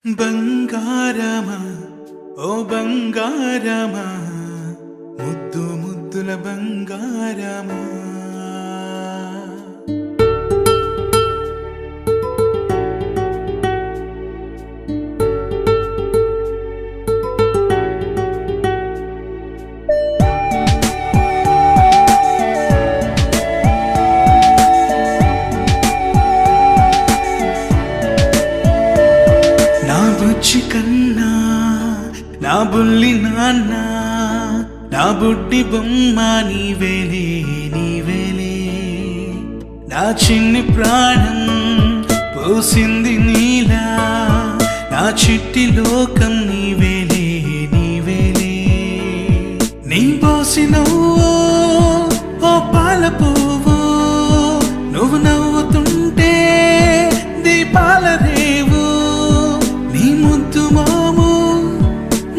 బంగారమా ఓ బంగారమా ముద్దు ముద్దుల బంగారమా బుజ్జి కన్నా నా బుల్లి నాన్న నా బుడ్డి బొమ్మ నీవేలే నీవేలే నా చిన్ని ప్రాణం పోసింది నీలా నా చిట్టి లోకం నీవేలే నీవేలే నీ పోసినవో ఓ పాల పువ్వు నువ్వు నవ్వుతుంటే దీపాల రేవు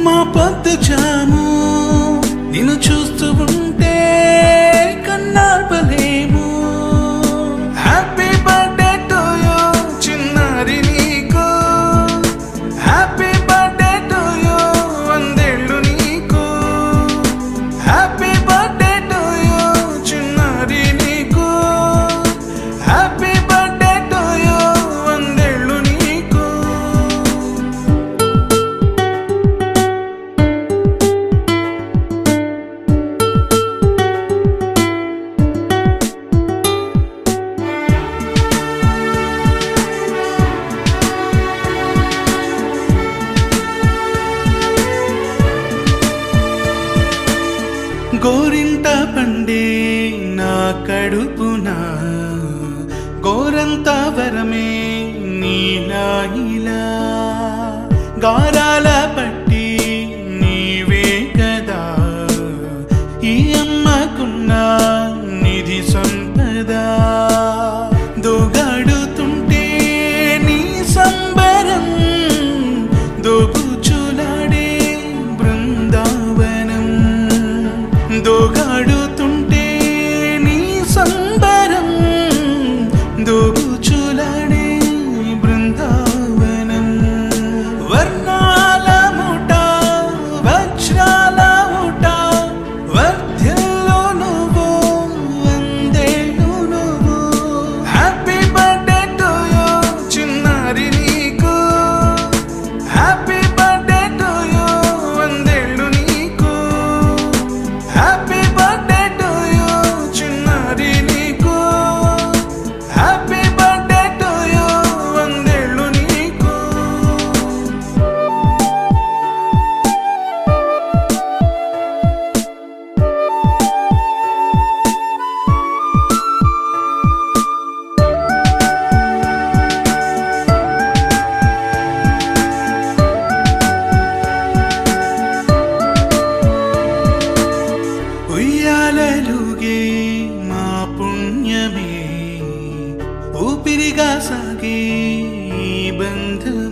మా పొద్దు జాము నిన్ను చూస్తూ ఉంటే కన్నార్పలేము. హ్యాపీ బర్త్డే టు యూ చిన్నారి నీకు, హ్యాపీ బర్త్డే టు యూ వందేళ్ళు నీకు, హ్యాపీ బర్త్డే టు యూ చిన్నారి నీకు, హ్యాపీ బర్త్డే టు యూ వందేళ్ళు నీకు. గోరింట పండే నా కడుపున గోరంత వరమే నీలా ఇలా గారాల పట్టి నీవే కదా ఈ అమ్మకున్న నిధి సంపద దోగాడుతుంటే నీ సంబరం దోబుచులాడే బృందావనం దోగాడుతుంటే నీ సంబరం దోబుచులాడే బృందావనం వర్ణాల ముఠ వజ్రాల ముఠ వర్ధ్యంలో నువ్వు వందేళ్ళు నువ్వు. హ్యాపీ బర్త్డే టు యూ చిన్నారి నీకు, హ్యాపీ బర్త్డే టు యూ వందేళ్ళు నీకు, హ్యాపీ బర్త్డే టు యూ చిన్నారి నీకు, హ్యాపీ బర్త్డే టు యూ వందేళ్ళు నీకు. ఉయ్యాలలుగే మా పుణ్యమే ఊపిరిగా సాగే ఈ బంధం